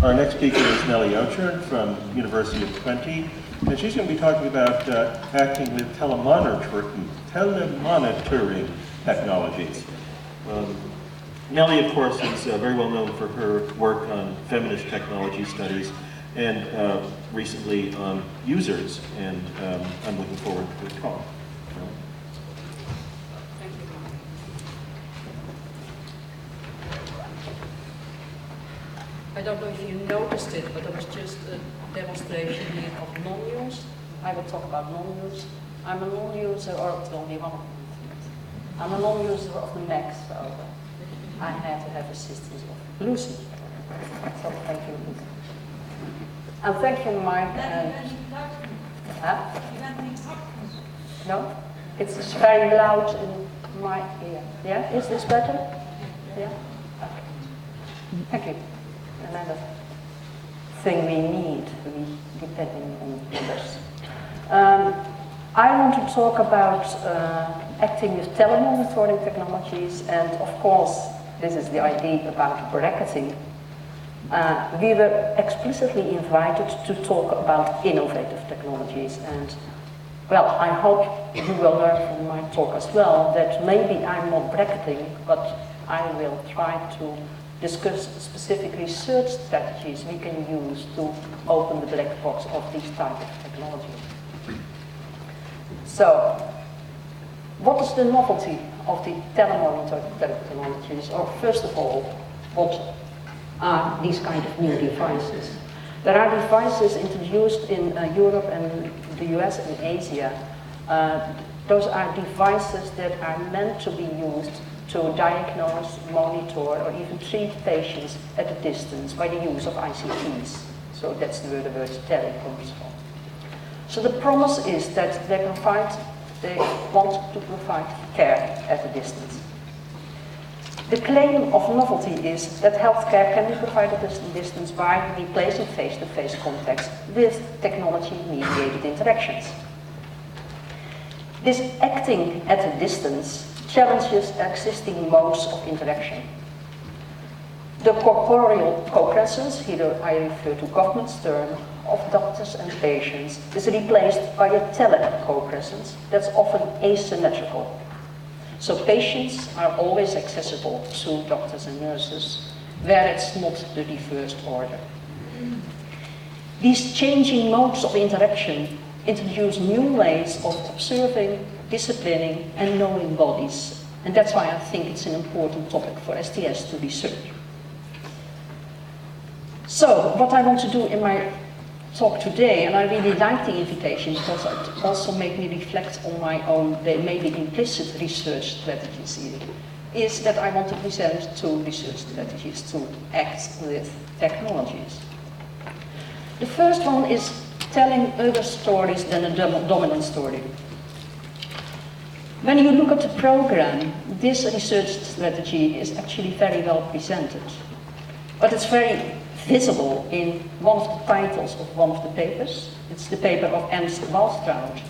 Our next speaker is Nellie Ochern from University of Twente, and she's going to be talking about acting with telemonitoring technologies. Nellie, of course, is very well known for her work on feminist technology studies and recently on users, and I'm looking forward to her talk. I don't know if you noticed it, but there was just a demonstration here of non-use. I will talk about non-use. I'm a non-user, or only one of them. I'm a non-user of the Mac, so I had to have assistance of Lucy. So thank you, Lucy. And thank you, Mike. No? It's very loud in my ear. Yeah? Is this better? Yeah? Okay. Thank you. Another thing we need, depending on others. I want to talk about acting with telemonitoring technologies, and of course, this is the idea about bracketing. We were explicitly invited to talk about innovative technologies, and well, I hope you will learn from my talk as well that maybe I'm not bracketing, but I will try to discuss specific research strategies we can use to open the black box of these type of technologies. So, what is the novelty of the telemonitoring technologies? Or first of all, what are these kind of new devices? There are devices introduced in Europe and the US and Asia. Those are devices that are meant to be used to diagnose, monitor, or even treat patients at a distance by the use of ICTs. So that's where the word tele comes from. So the promise is that they want to provide care at a distance. The claim of novelty is that healthcare can be provided at a distance by replacing face-to-face contacts with technology-mediated interactions. This acting at a distance challenges existing modes of interaction. The corporeal co-presence, here I refer to Goffman's term, of doctors and patients is replaced by a tele-co-presence that's often asymmetrical. So patients are always accessible to doctors and nurses, where it's not the reversed order. These changing modes of interaction introduce new ways of observing, disciplining, and knowing bodies. And that's why I think it's an important topic for STS to research. So, what I want to do in my talk today, and I really like the invitation because it also made me reflect on my own, maybe implicit research strategies here, is that I want to present two research strategies to act with technologies. The first one is telling other stories than a dominant story. When you look at the program, this research strategy is actually very well presented. But it's very visible in one of the titles of one of the papers. It's the paper of Ernst Walstraud.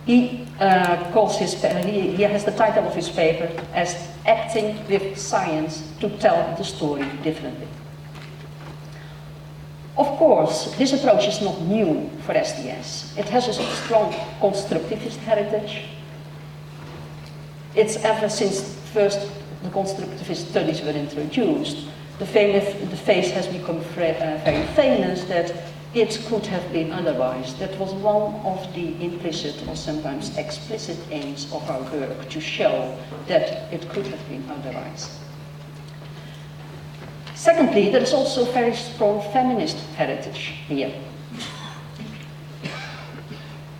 He has the title of his paper as Acting with Science to Tell the Story Differently. Of course, this approach is not new for STS. It has a strong constructivist heritage. It's ever since first the constructivist studies were introduced. The phase has become very famous that it could have been otherwise. That was one of the implicit or sometimes explicit aims of our work, to show that it could have been otherwise. Secondly, there is also very strong feminist heritage here.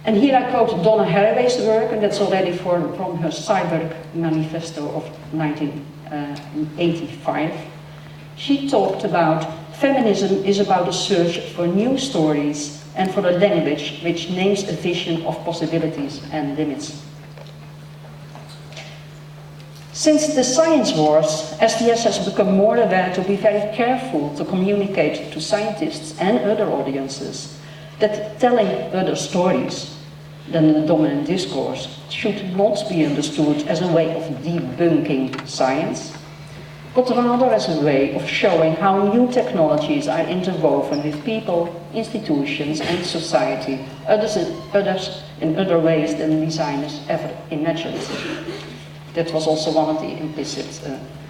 And here I quote Donna Haraway's work, and that's already from her Cyborg Manifesto of 1985. She talked about feminism is about a search for new stories and for a language which names a vision of possibilities and limits. Since the science wars, STS has become more aware to be very careful to communicate to scientists and other audiences that telling other stories than the dominant discourse should not be understood as a way of debunking science, but rather as a way of showing how new technologies are interwoven with people, institutions and society, others in other ways than designers ever imagined. That was also one of the implicit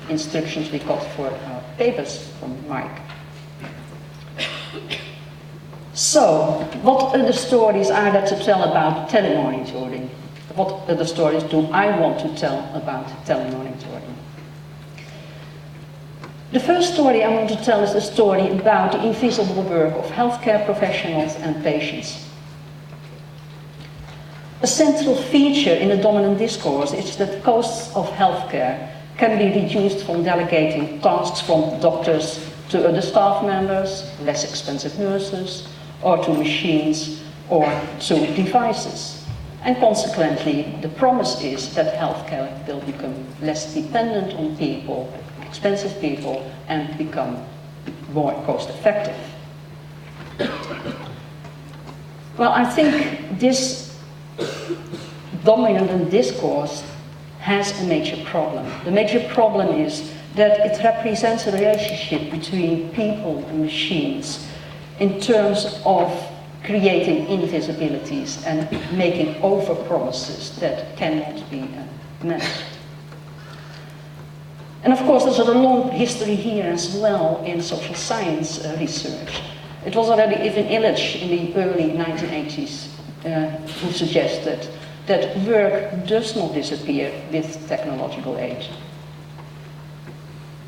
instructions we got for our papers from Mike. So, what other stories are there to tell about telemonitoring? What other stories do I want to tell about telemonitoring? The first story I want to tell is a story about the invisible work of healthcare professionals and patients. A central feature in the dominant discourse is that costs of healthcare can be reduced from delegating tasks from doctors to other staff members, less expensive nurses, or to machines, or to devices. And consequently, the promise is that healthcare will become less dependent on people, expensive people, and become more cost-effective. Well, I think this dominant discourse has a major problem. The major problem is that it represents a relationship between people and machines in terms of creating invisibilities and making over-promises that cannot be met. And of course, there's a long history here as well in social science research. It was already Ivan Illich in the early 1980s who suggested that work does not disappear with technological aid.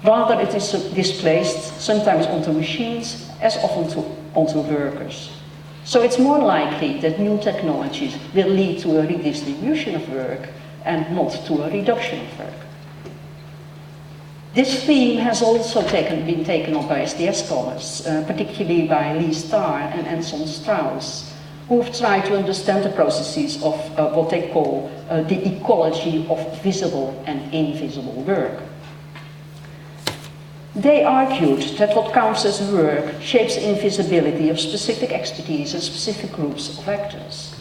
Rather, it is displaced sometimes onto machines, as often onto workers. So it's more likely that new technologies will lead to a redistribution of work and not to a reduction of work. This theme has also been taken up by SDS scholars, particularly by Lee Starr and Anson Strauss, who have tried to understand the processes of what they call the ecology of visible and invisible work. They argued that what counts as work shapes the invisibility of specific expertise and specific groups of actors.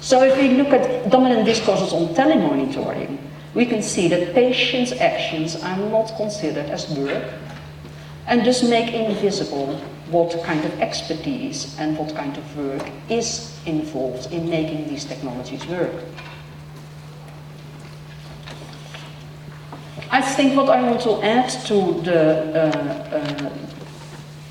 So if we look at dominant discourses on telemonitoring, we can see that patients' actions are not considered as work and thus make invisible what kind of expertise and what kind of work is involved in making these technologies work. I think what I want to add to the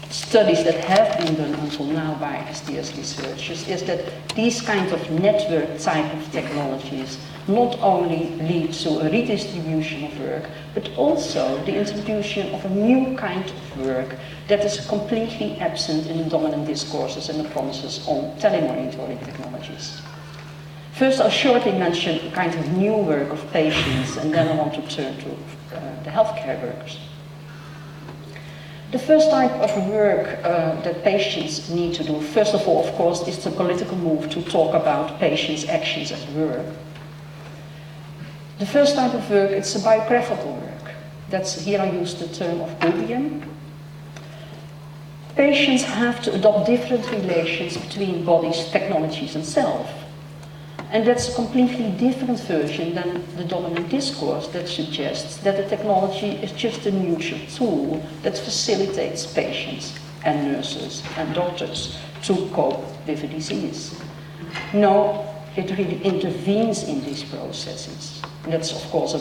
studies that have been done until now by SDS researchers is that these kinds of network type of technologies not only lead to a redistribution of work, but also the introduction of a new kind of work that is completely absent in the dominant discourses and the promises on telemonitoring technologies. First, I'll shortly mention a kind of new work of patients, and then I want to turn to the healthcare workers. The first type of work that patients need to do, first of all, of course, is the political move to talk about patients' actions at work. The first type of work, it's a biographical work. That's, here I use the term of Gubian. Patients have to adopt different relations between bodies, technologies, and self. And that's a completely different version than the dominant discourse that suggests that the technology is just a neutral tool that facilitates patients and nurses and doctors to cope with a disease. No, it really intervenes in these processes. And that's, of course, a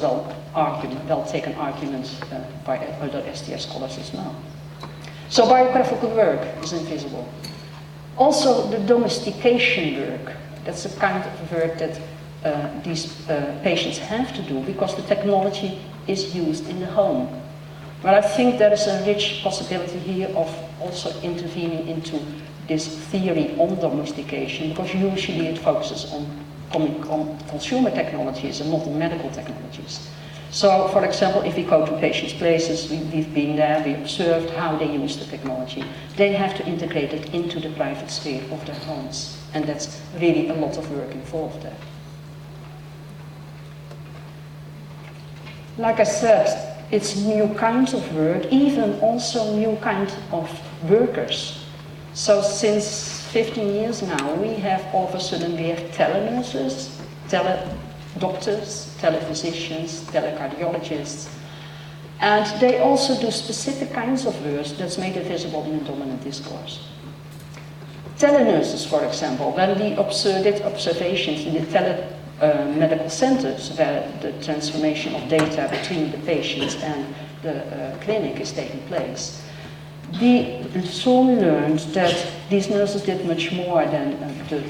well-taken argument by other SDS scholars as well. So biographical work is invisible. Also, the domestication work. That's the kind of work that these patients have to do because the technology is used in the home. But I think there is a rich possibility here of also intervening into this theory on domestication, because usually it focuses on consumer technologies and not on medical technologies. So, for example, if we go to patients' places, we've been there, we observed how they use the technology. They have to integrate it into the private sphere of their homes. And that's really a lot of work involved there. Like I said, it's new kinds of work, even also new kinds of workers. So since 15 years now, we have all of a sudden we have telenurses, teledoctors, telephysicians, telecardiologists, And they also do specific kinds of work that's made visible in the dominant discourse. Telenurses, for example, when we did observations in the medical centers where the transformation of data between the patients and the clinic is taking place, we soon learned that these nurses did much more than the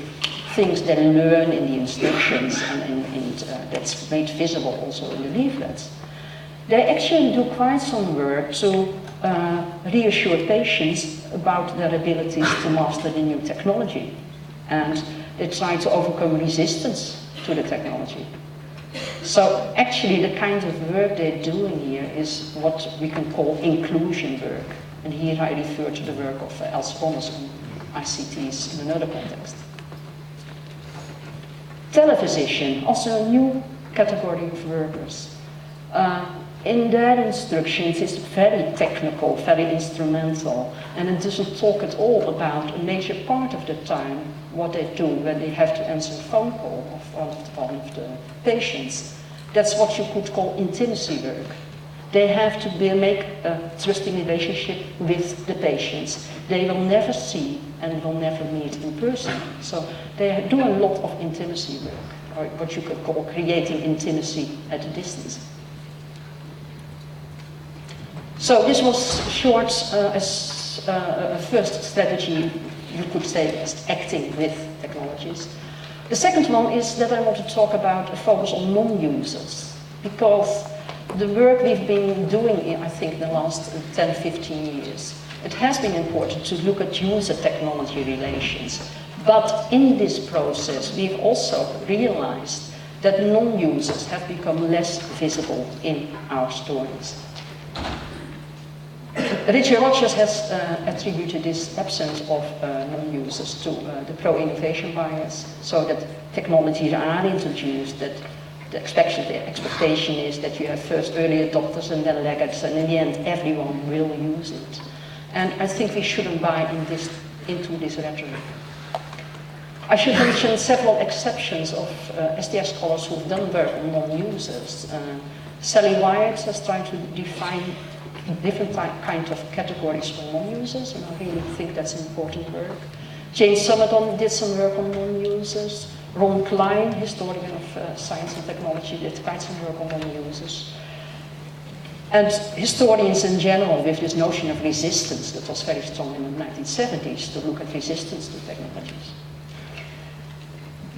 things they learn in the instructions and that's made visible also in the leaflets. They actually do quite some work to reassure patients about their abilities to master the new technology. And they try to overcome resistance to the technology. So actually the kind of work they're doing here is what we can call inclusion work. And here I refer to the work of Els Vonnes on ICTs in another context. Telephysician, also a new category of workers. In their instructions, it's very technical, very instrumental, and it doesn't talk at all about a major part of the time what they do when they have to answer a phone call of one of the patients. That's what you could call intimacy work. They have to make a trusting relationship with the patients. They will never see and will never meet in person. So they do a lot of intimacy work, or what you could call creating intimacy at a distance. So this was short as a first strategy, you could say, as acting with technologies. The second one is that I want to talk about a focus on non-users, because the work we've been doing, I think, in the last 10, 15 years, it has been important to look at user-technology relations. But in this process, we've also realized that non-users have become less visible in our stories. Richard Rogers has attributed this absence of non-users to the pro-innovation bias, so that technologies are introduced, that the expectation is that you have first early adopters and then laggards, and in the end everyone will use it. And I think we shouldn't buy into this rhetoric. I should mention several exceptions of STS scholars who've done work on non-users. Sally Wyatt has tried to define different kind of categories for non-users, and I really think that's important work. Jane Summerton did some work on non-users. Ron Klein, historian of science and technology, did quite some work on non-users. And historians in general, with this notion of resistance that was very strong in the 1970s, to look at resistance to technologies.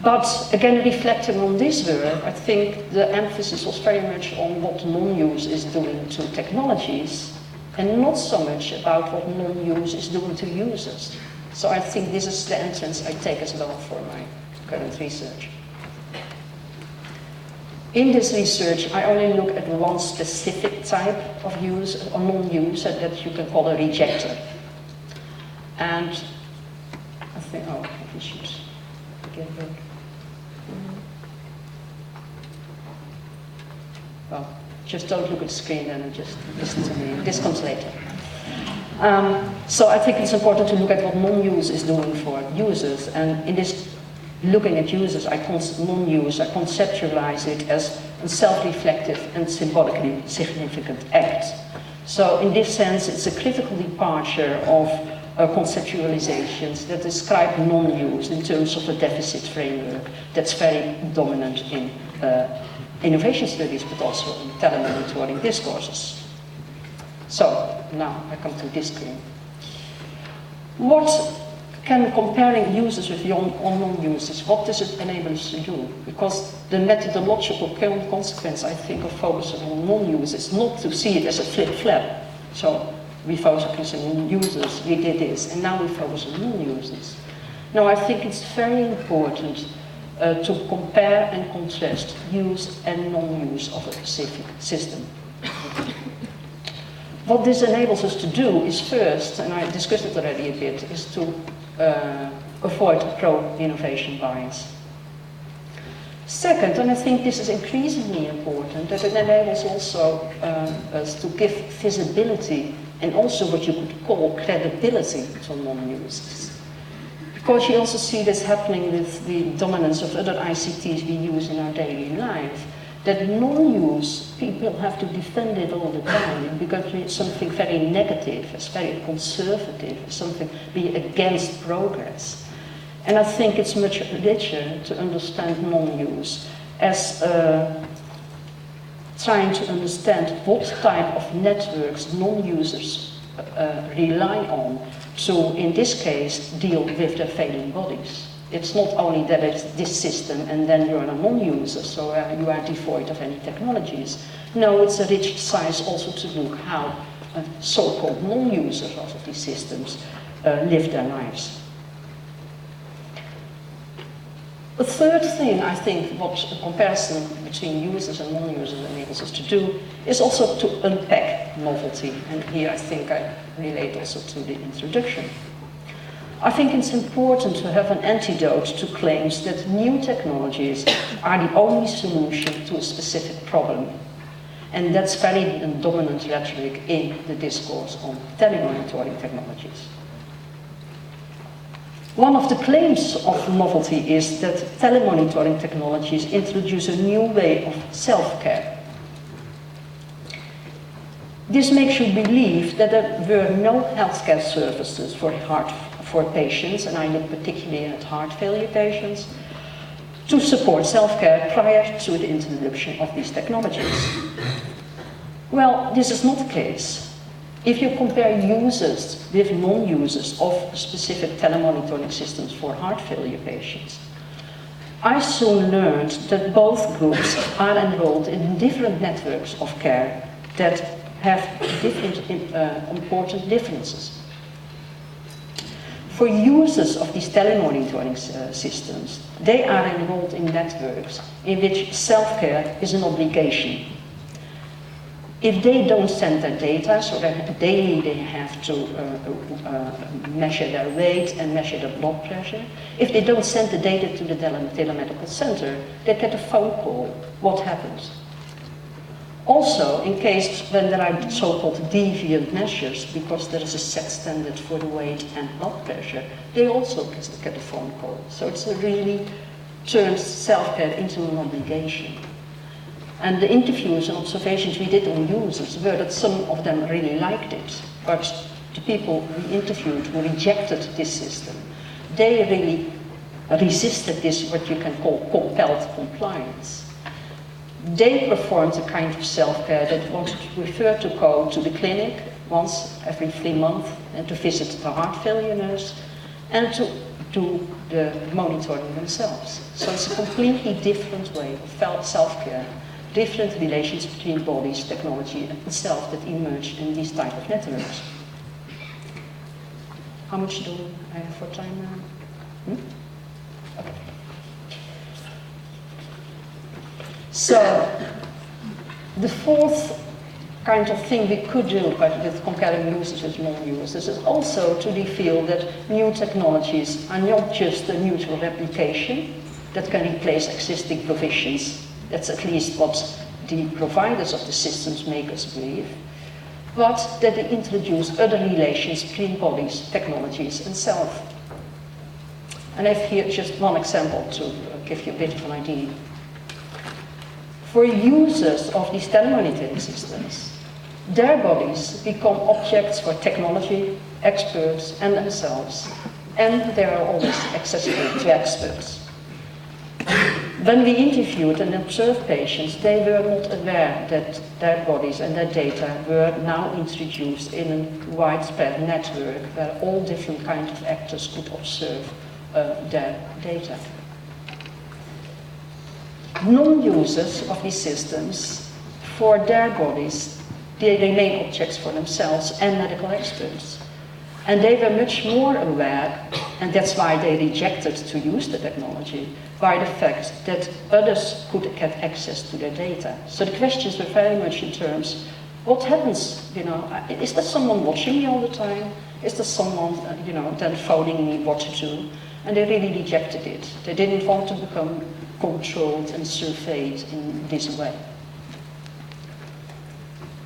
But again, reflecting on this work, I think the emphasis was very much on what non-use is doing to technologies, and not so much about what non-use is doing to users. So I think this is the entrance I take as well for my current research. In this research, I only look at one specific type of use, or non-use, that you can call a rejecter. And I think, we should get back. Well, just don't look at the screen and just listen to me. This comes later. So I think it's important to look at what non-use is doing for users. And in this looking at users, non-use, I conceptualize it as a self-reflective and symbolically significant act. So in this sense, it's a critical departure of conceptualizations that describe non-use in terms of a deficit framework that's very dominant in innovation studies, but also in telemonitoring discourses. So now I come to this screen. What can comparing users with non-users, what does it enable us to do? Because the methodological consequence, I think, of focusing on non-users is not to see it as a flip-flap. So we focus on users, we did this, and now we focus on non-users. Now I think it's very important to compare and contrast use and non-use of a specific system. What this enables us to do is first, and I discussed it already a bit, is to avoid pro-innovation bias. Second, and I think this is increasingly important, that it enables also us to give visibility and also what you could call credibility to non-users. Because you also see this happening with the dominance of other ICTs we use in our daily life, that non-use, people have to defend it all the time because it's something very negative, it's very conservative, it's something be against progress. And I think it's much richer to understand non-use as trying to understand what type of networks non-users rely on to, in this case, deal with their failing bodies. It's not only that it's this system and then you're a non-user, so you are devoid of any technologies. No, it's a rich science also to look how so-called non-users of these systems live their lives. The third thing, I think, what a comparison between users and non-users enables us to do is also to unpack novelty. And here I think I relate also to the introduction. I think it's important to have an antidote to claims that new technologies are the only solution to a specific problem. And that's very dominant rhetoric in the discourse on telemonitoring technologies. One of the claims of novelty is that telemonitoring technologies introduce a new way of self-care. This makes you believe that there were no healthcare services for patients, and I look particularly at heart failure patients, to support self-care prior to the introduction of these technologies. Well, this is not the case. If you compare users with non-users of specific telemonitoring systems for heart failure patients, I soon learned that both groups are enrolled in different networks of care that have different important differences. For users of these telemonitoring systems, they are enrolled in networks in which self-care is an obligation. If they don't send their data, so that daily they have to measure their weight and measure their blood pressure, if they don't send the data to the telemedical center, they get a phone call. What happens? Also, in case when there are so-called deviant measures, because there is a set standard for the weight and blood pressure, they also get a phone call. So it's really turns self-care into an obligation. And the interviews and observations we did on users were that some of them really liked it, but the people we interviewed who rejected this system, they really resisted this, what you can call compelled compliance. They performed a kind of self-care that wanted to prefer to go to the clinic once every 3 months and to visit the heart failure nurse and to do the monitoring themselves. So it's a completely different way of self-care, different relations between bodies, technology and self that emerged in these type of networks. How much do I have for time now? Okay. So, the fourth kind of thing we could do with comparing users with non-users is also to reveal that new technologies are not just a mutual replication that can replace existing provisions. That's at least what the providers of the systems make us believe, but that they introduce other relations between bodies, technologies and self. And I have here just one example to give you a bit of an idea. For users of these telemonitoring systems, their bodies become objects for technology, experts and themselves, and they are always accessible to experts. When we interviewed and observed patients, they were not aware that their bodies and their data were now introduced in a widespread network where all different kinds of actors could observe their data. Non-users of these systems, for their bodies, they remain objects for themselves and medical experts. And they were much more aware, and that's why they rejected to use the technology, by the fact that others could get access to their data. So the questions were very much in terms, what happens, is there someone watching me all the time? Is there someone, then phoning me what to do? And they really rejected it. They didn't want to become controlled and surveyed in this way.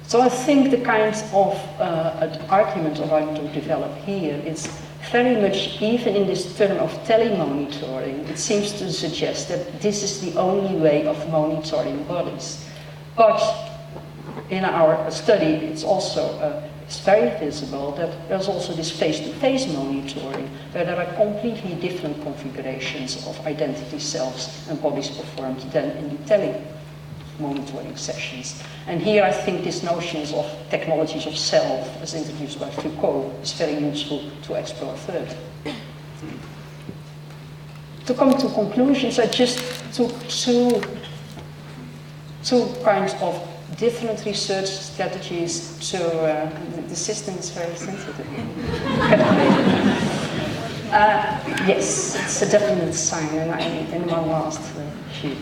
So I think the kind of argument I want to develop here is very much, even in this term of telemonitoring, it seems to suggest that this is the only way of monitoring bodies. But in our study, it's also it's very visible that there's also this face-to-face monitoring, where there are completely different configurations of identity selves and bodies performed than in the tele-monitoring sessions. And here I think these notions of technologies of self, as introduced by Foucault, is very useful to explore further. To come to conclusions, I just took two kinds of different research strategies to, the system is very sensitive. Yes, it's a definite sign, and in my last sheet.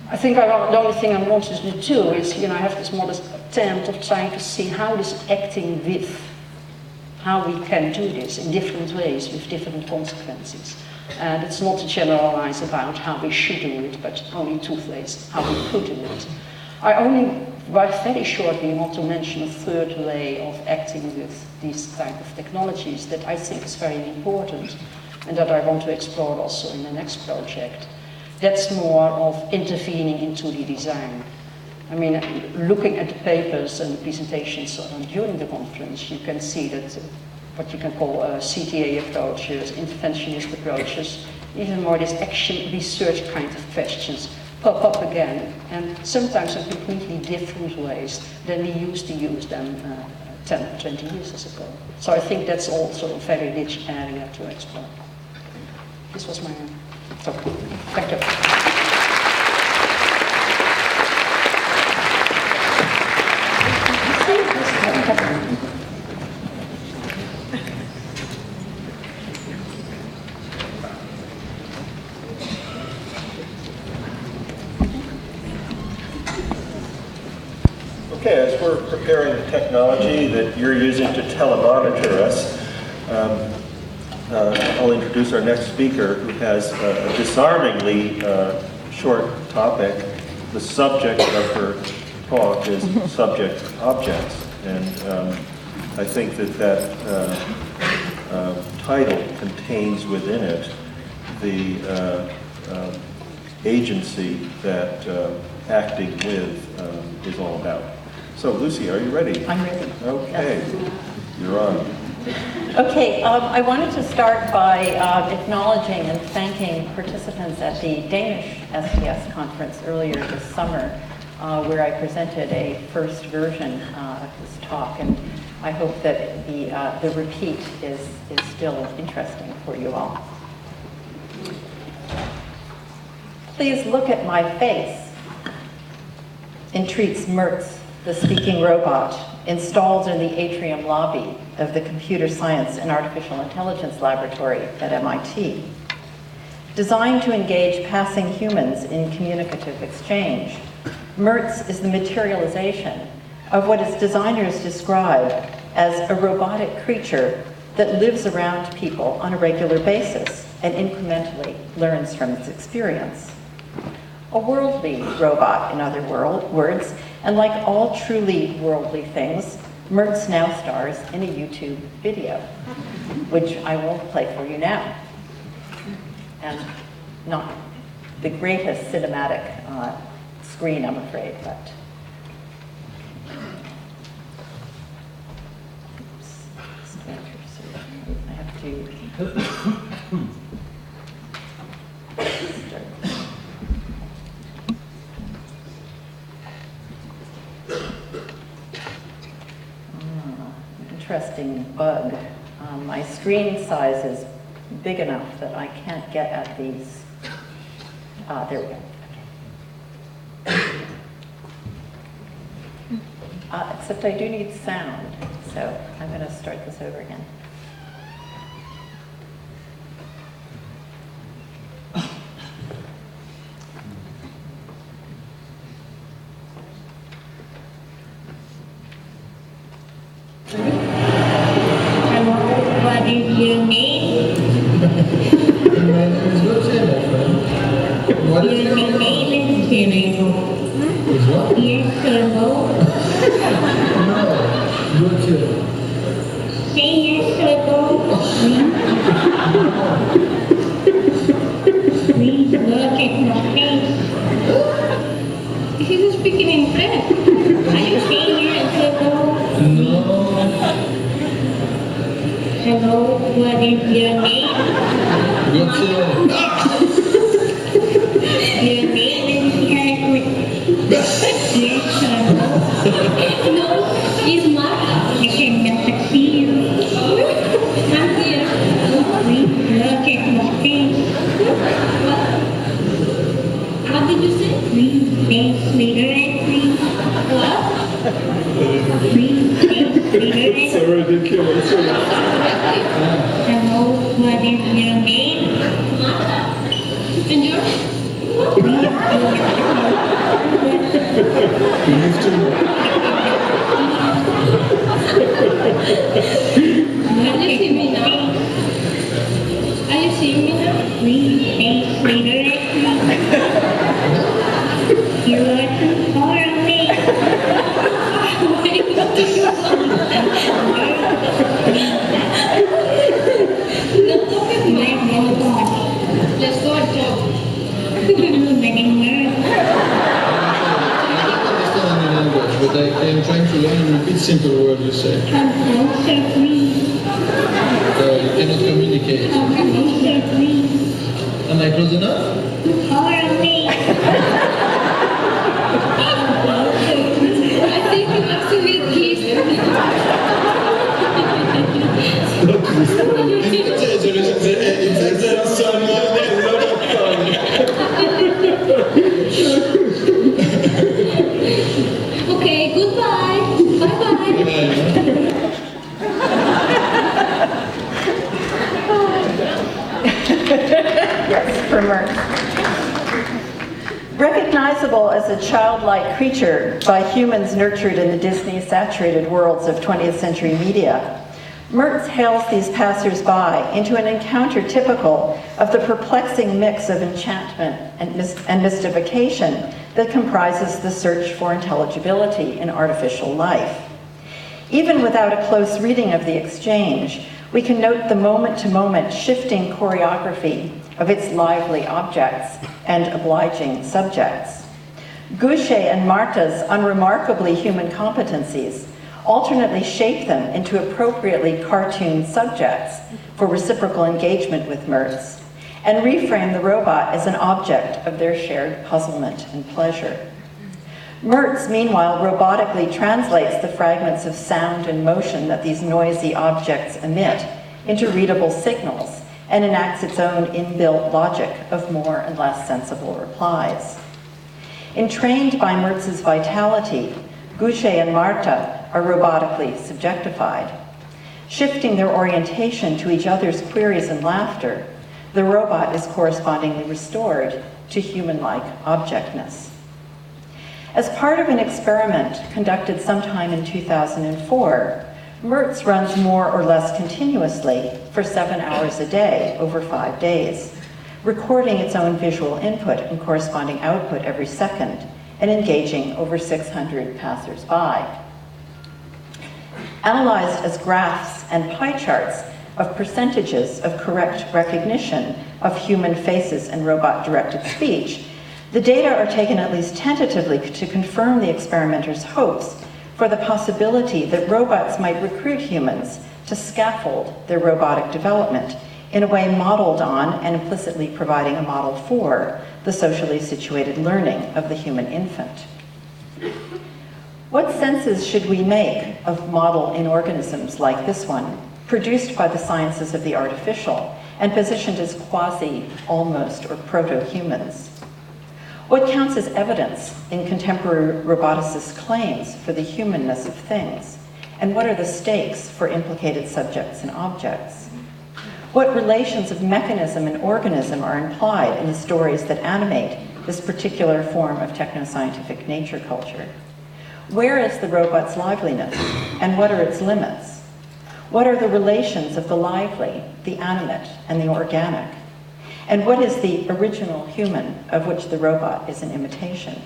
I think the only thing I wanted to do is, I have this modest attempt of trying to see how this acting with, how we can do this in different ways with different consequences. And it's not to generalize about how we should do it, but only two ways how we could do it. I only, very shortly, want to mention a third way of acting with these type of technologies that I think is very important and that I want to explore also in the next project. That's more of intervening into the design. I mean, looking at the papers and the presentations during the conference, you can see that what you can call CTA approaches, interventionist approaches, even more this action research kind of questions pop up again, and sometimes in completely different ways than we used to use them 10 or 20 years ago. So I think that's also a very rich area to explore. This was my talk. Thank you. Okay, as we're preparing the technology that you're using to telemonitor us, I'll introduce our next speaker, who has a disarmingly short topic. The subject of her talk is subject objects, and I think that title contains within it the agency that acting with is all about. So, Lucy, are you ready? I'm ready. Okay, yes. You're on. Okay, I wanted to start by acknowledging and thanking participants at the Danish STS conference earlier this summer, where I presented a first version of this talk, and I hope that the repeat is still interesting for you all. Please look at my face, entreats Mertz, the speaking robot, installed in the atrium lobby of the Computer Science and Artificial Intelligence Laboratory at MIT. Designed to engage passing humans in communicative exchange, Mertz is the materialization of what its designers describe as a robotic creature that lives around people on a regular basis and incrementally learns from its experience. A worldly robot, in other words, and like all truly worldly things, Mertz now stars in a YouTube video, which I will play for you now. And not the greatest cinematic screen, I'm afraid, but. I have to. Interesting bug. My screen size is big enough that I can't get at these. There we go. Okay. Except I do need sound, so I'm going to start this over again. What is your name? Your name is Jimmy. You're Turbo. No, you're Turbo. Say you're Please look at my face. He's speaking in French. Are you saying you're hello? Hello, what is your name? Your name is Henry. Yes, hello. No, it's Mark. I cannot see you. I'm here. Please look at my face. What did you say? Please take cigarette, please. What? Please take cigarette. It's so ridiculous. Hello, what is your name? And yours? Please You have to Are you seeing me now? Are you seeing me now? Please take cigarette. You are too far away. Let's go with me. Let's go and talk. Many words. but I am trying to learn and repeat simple words you say. Come closer, please. You cannot communicate. Come closer, please. Am I close enough? Too far away. I think you have to be Okay, goodbye. Bye-bye. Yes, for Mertz. Recognizable as a childlike creature by humans nurtured in the Disney-saturated worlds of 20th century media, Mertz hails these passers-by into an encounter typical of the perplexing mix of enchantment and mystification that comprises the search for intelligibility in artificial life. Even without a close reading of the exchange, we can note the moment-to-moment shifting choreography of its lively objects and obliging subjects. Goucher and Marta's unremarkably human competencies alternately shape them into appropriately cartoon subjects for reciprocal engagement with Mertz, and reframe the robot as an object of their shared puzzlement and pleasure. Mertz, meanwhile, robotically translates the fragments of sound and motion that these noisy objects emit into readable signals and enacts its own inbuilt logic of more and less sensible replies. Entrained by Mertz's vitality, Goucher and Marta are robotically subjectified. Shifting their orientation to each other's queries and laughter, the robot is correspondingly restored to human-like objectness. As part of an experiment conducted sometime in 2004, Mertz runs more or less continuously for 7 hours a day over 5 days, recording its own visual input and corresponding output every second, and engaging over 600 passers-by. Analyzed as graphs and pie charts of percentages of correct recognition of human faces and robot-directed speech, the data are taken at least tentatively to confirm the experimenters' hopes for the possibility that robots might recruit humans to scaffold their robotic development in a way modeled on and implicitly providing a model for the socially situated learning of the human infant. What senses should we make of model in organisms like this one, produced by the sciences of the artificial and positioned as quasi, almost, or proto-humans? What counts as evidence in contemporary roboticists' claims for the humanness of things? And what are the stakes for implicated subjects and objects? What relations of mechanism and organism are implied in the stories that animate this particular form of technoscientific nature culture? Where is the robot's liveliness, and what are its limits? What are the relations of the lively, the animate, and the organic? And what is the original human of which the robot is an imitation?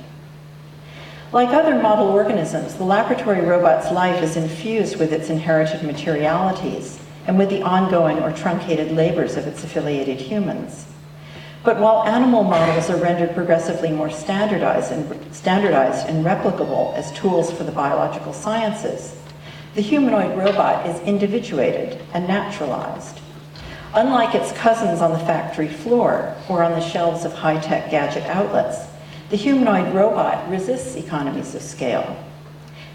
Like other model organisms, the laboratory robot's life is infused with its inherited materialities, and with the ongoing or truncated labors of its affiliated humans. But while animal models are rendered progressively more standardized and replicable as tools for the biological sciences, the humanoid robot is individuated and naturalized. Unlike its cousins on the factory floor or on the shelves of high-tech gadget outlets, the humanoid robot resists economies of scale.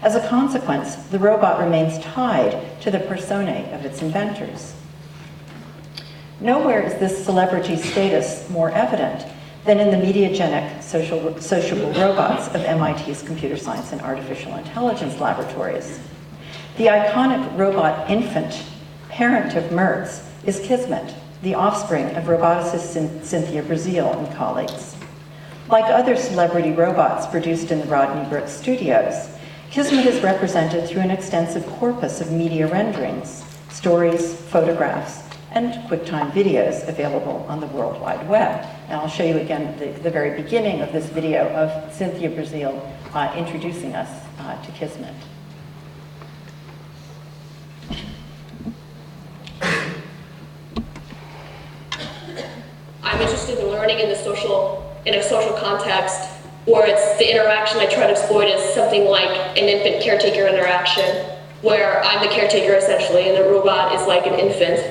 As a consequence, the robot remains tied to the personae of its inventors. Nowhere is this celebrity status more evident than in the mediagenic sociable robots of MIT's computer science and artificial intelligence laboratories. The iconic robot infant, parent of Mertz, is Kismet, the offspring of roboticist Cynthia Brazil and colleagues. Like other celebrity robots produced in the Rodney Brooks studios, Kismet is represented through an extensive corpus of media renderings, stories, photographs, and QuickTime videos available on the World Wide Web. And I'll show you again the very beginning of this video of Cynthia Brazil introducing us to Kismet. I'm interested in learning in a social context where it's the interaction I try to exploit is something like an infant caretaker interaction, where I'm the caretaker essentially and the robot is like an infant.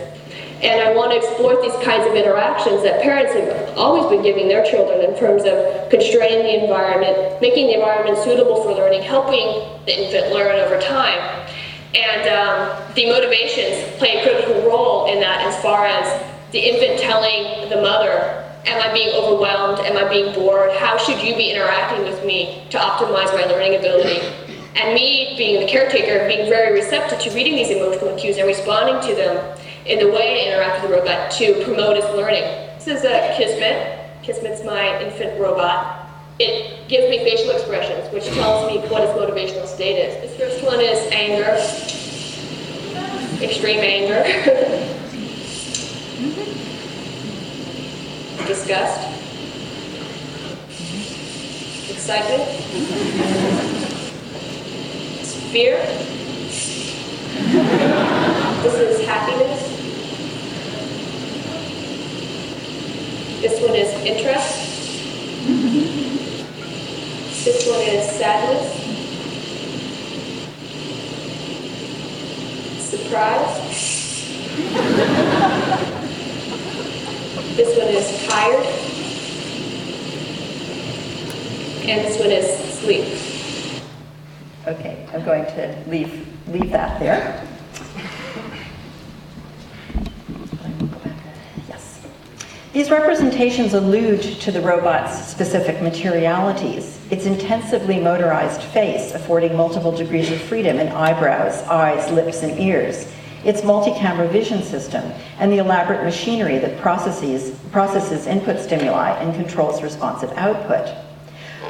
And I want to exploit these kinds of interactions that parents have always been giving their children in terms of constraining the environment, making the environment suitable for learning, helping the infant learn over time. And the motivations play a critical role in that, as far as the infant telling the mother, am I being overwhelmed? Am I being bored? How should you be interacting with me to optimize my learning ability? And me, being the caretaker, being very receptive to reading these emotional cues and responding to them in the way I interact with the robot to promote its learning. This is Kismet. Kismet's my infant robot. It gives me facial expressions, which tells me what its motivational state is. This first one is anger, extreme anger, disgust, excitement, fear. This is happiness. This one is interest. This one is sadness. Surprise. This one is tired. And this one is sleep. Okay, I'm going to leave that there. Yes. These representations allude to the robot's specific materialities, its intensively motorized face affording multiple degrees of freedom in eyebrows, eyes, lips, and ears, its multi-camera vision system, and the elaborate machinery that processes input stimuli and controls responsive output.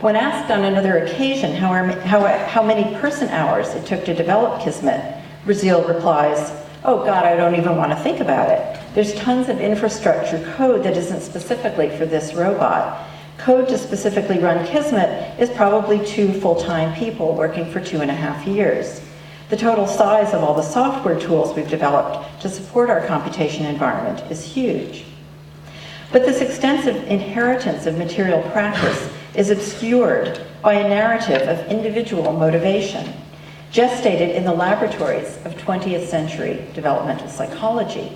When asked on another occasion how many person hours it took to develop Kismet, Brazil replies, "Oh God, I don't even want to think about it. There's tons of infrastructure code that isn't specifically for this robot. Code to specifically run Kismet is probably 2 full-time people working for 2.5 years. The total size of all the software tools we've developed to support our computation environment is huge." But this extensive inheritance of material practice is obscured by a narrative of individual motivation, gestated in the laboratories of 20th century developmental psychology.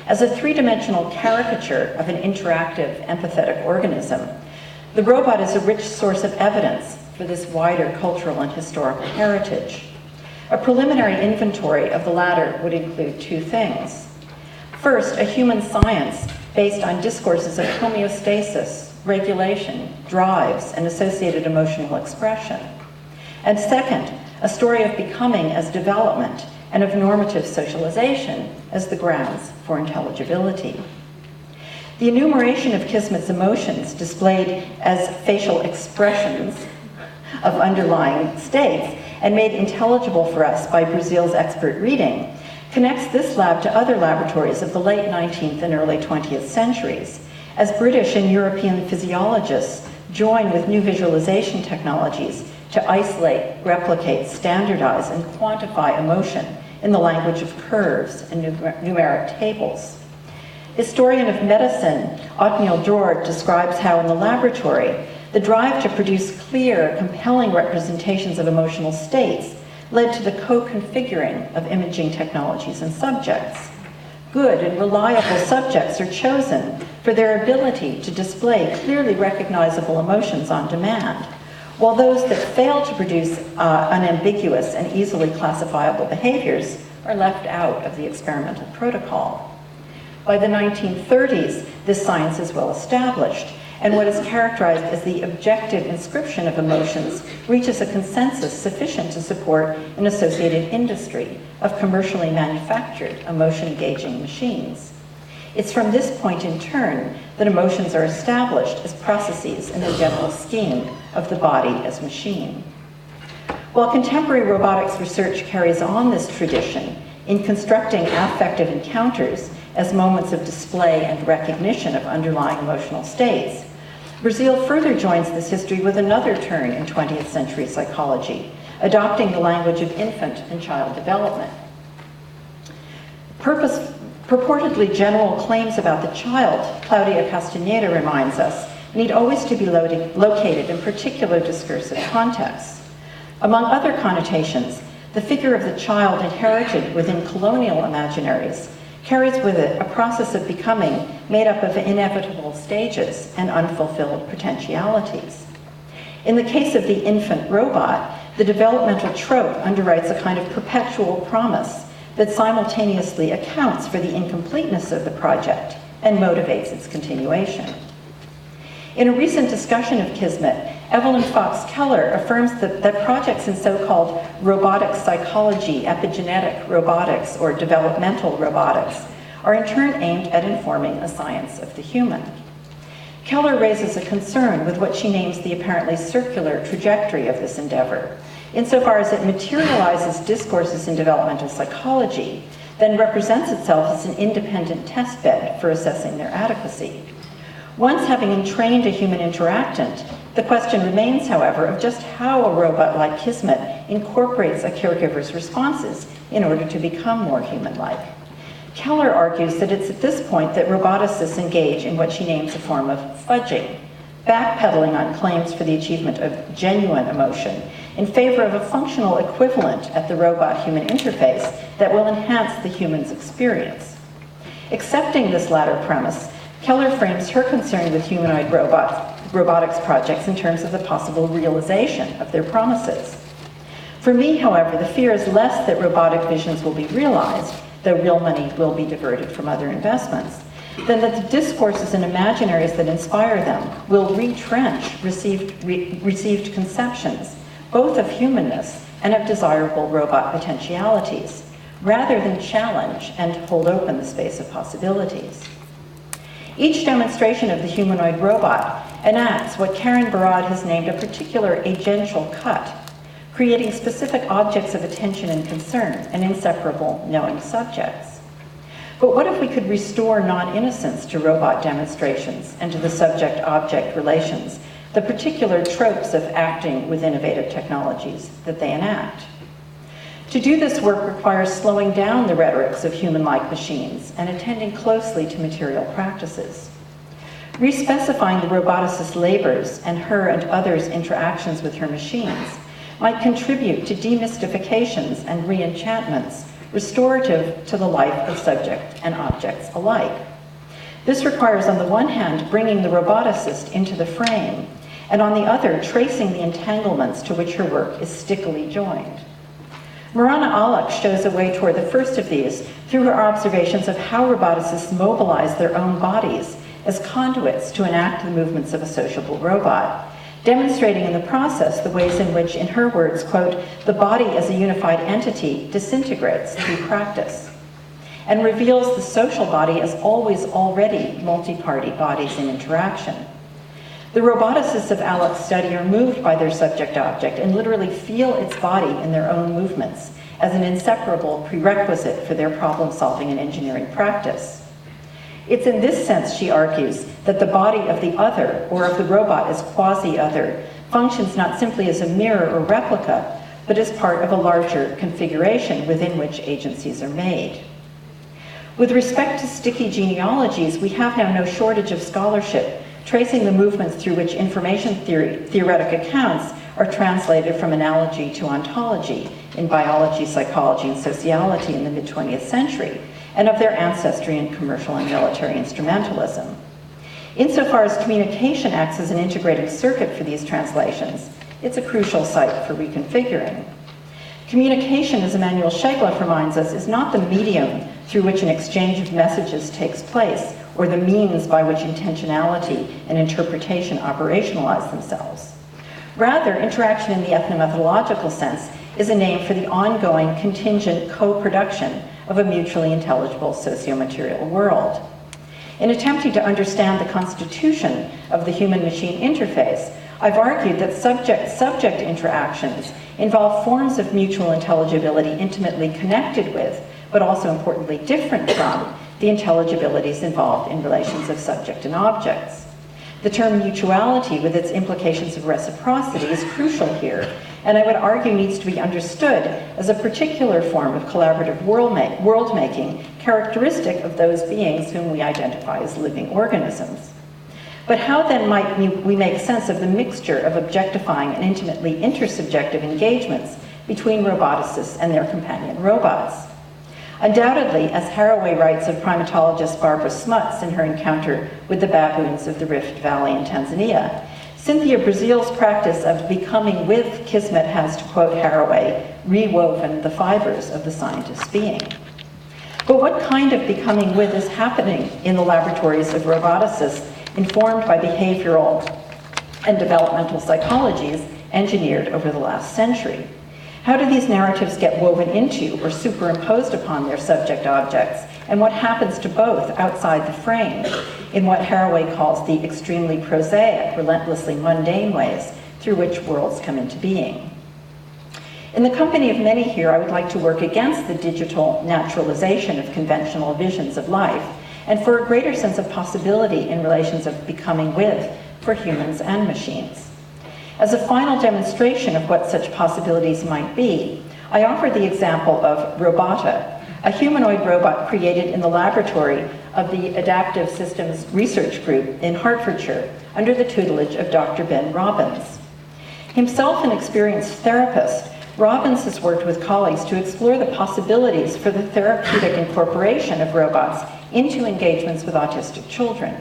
As a three-dimensional caricature of an interactive, empathetic organism, the robot is a rich source of evidence for this wider cultural and historical heritage. A preliminary inventory of the latter would include 2 things. First, a human science based on discourses of homeostasis, regulation, drives, and associated emotional expression. And second, a story of becoming as development and of normative socialization as the grounds for intelligibility. The enumeration of Kismet's emotions displayed as facial expressions of underlying states and made intelligible for us by Brazil's expert reading connects this lab to other laboratories of the late 19th and early 20th centuries, as British and European physiologists join with new visualization technologies to isolate, replicate, standardize, and quantify emotion in the language of curves and numeric tables. Historian of medicine Othniel George describes how in the laboratory, the drive to produce clear, compelling representations of emotional states led to the co-configuring of imaging technologies and subjects. Good and reliable subjects are chosen for their ability to display clearly recognizable emotions on demand, while those that fail to produce unambiguous and easily classifiable behaviors are left out of the experimental protocol. By the 1930s, this science is well established, and what is characterized as the objective inscription of emotions reaches a consensus sufficient to support an associated industry of commercially manufactured emotion-gauging machines. It's from this point in turn that emotions are established as processes in the general scheme of the body as machine. While contemporary robotics research carries on this tradition in constructing affective encounters as moments of display and recognition of underlying emotional states, Brazil further joins this history with another turn in 20th century psychology, adopting the language of infant and child development. Purportedly general claims about the child, Claudia Castaneda reminds us, need always to be located in particular discursive contexts. Among other connotations, the figure of the child inherited within colonial imaginaries carries with it a process of becoming made up of inevitable stages and unfulfilled potentialities. In the case of the infant robot, the developmental trope underwrites a kind of perpetual promise that simultaneously accounts for the incompleteness of the project and motivates its continuation. In a recent discussion of Kismet, Evelyn Fox Keller affirms that projects in so-called robotic psychology, epigenetic robotics, or developmental robotics are in turn aimed at informing a science of the human. Keller raises a concern with what she names the apparently circular trajectory of this endeavor, insofar as it materializes discourses in developmental psychology, then represents itself as an independent testbed for assessing their adequacy. Once having entrained a human interactant, the question remains, however, of just how a robot like Kismet incorporates a caregiver's responses in order to become more human-like. Keller argues that it's at this point that roboticists engage in what she names a form of fudging, backpedaling on claims for the achievement of genuine emotion in favor of a functional equivalent at the robot-human interface that will enhance the human's experience. Accepting this latter premise, Keller frames her concern with humanoid robotics projects in terms of the possible realization of their promises. For me, however, the fear is less that robotic visions will be realized, though real money will be diverted from other investments, than that the discourses and imaginaries that inspire them will retrench received conceptions, both of humanness and of desirable robot potentialities, rather than challenge and hold open the space of possibilities. Each demonstration of the humanoid robot enacts what Karen Barad has named a particular agential cut, creating specific objects of attention and concern and inseparable knowing subjects. But what if we could restore non-innocence to robot demonstrations and to the subject-object relations, the particular tropes of acting with innovative technologies that they enact? To do this work requires slowing down the rhetorics of human-like machines and attending closely to material practices. Respecifying the roboticist's labors and her and others' interactions with her machines might contribute to demystifications and re-enchantments restorative to the life of subject and objects alike. This requires, on the one hand, bringing the roboticist into the frame, and on the other, tracing the entanglements to which her work is stickily joined. Marana Alak shows a way toward the first of these through her observations of how roboticists mobilize their own bodies as conduits to enact the movements of a sociable robot, demonstrating in the process the ways in which, in her words, quote, the body as a unified entity disintegrates through practice, and reveals the social body as always already multi-party bodies in interaction. The roboticists of Alak's study are moved by their subject-object and literally feel its body in their own movements as an inseparable prerequisite for their problem-solving and engineering practice. It's in this sense, she argues, that the body of the other, or of the robot as quasi-other, functions not simply as a mirror or replica, but as part of a larger configuration within which agencies are made. With respect to sticky genealogies, we have now no shortage of scholarship tracing the movements through which information theoretic accounts are translated from analogy to ontology in biology, psychology, and sociology in the mid-20th century, and of their ancestry in commercial and military instrumentalism. Insofar as communication acts as an integrating circuit for these translations, it's a crucial site for reconfiguring. Communication, as Emanuel Shegloff reminds us, is not the medium through which an exchange of messages takes place, or the means by which intentionality and interpretation operationalize themselves. Rather, interaction in the ethnomethodological sense is a name for the ongoing contingent co-production of a mutually intelligible socio-material world. In attempting to understand the constitution of the human-machine interface, I've argued that subject-subject interactions involve forms of mutual intelligibility intimately connected with, but also importantly different from, the intelligibilities involved in relations of subject and objects. The term mutuality, with its implications of reciprocity, is crucial here, and I would argue needs to be understood as a particular form of collaborative world-making characteristic of those beings whom we identify as living organisms. But how then might we make sense of the mixture of objectifying and intimately intersubjective engagements between roboticists and their companion robots? Undoubtedly, as Haraway writes of primatologist Barbara Smuts in her encounter with the baboons of the Rift Valley in Tanzania, Cynthia Brazil's practice of becoming with Kismet has, to quote Haraway, rewoven the fibers of the scientist's being. But what kind of becoming with is happening in the laboratories of roboticists informed by behavioral and developmental psychologies engineered over the last century? How do these narratives get woven into or superimposed upon their subject objects, and what happens to both outside the frame in what Haraway calls the extremely prosaic, relentlessly mundane ways through which worlds come into being? In the company of many here, I would like to work against the digital naturalization of conventional visions of life, and for a greater sense of possibility in relations of becoming with for humans and machines. As a final demonstration of what such possibilities might be, I offer the example of Robota, a humanoid robot created in the laboratory of the Adaptive Systems Research Group in Hertfordshire under the tutelage of Dr. Ben Robbins. Himself an experienced therapist, Robbins has worked with colleagues to explore the possibilities for the therapeutic incorporation of robots into engagements with autistic children.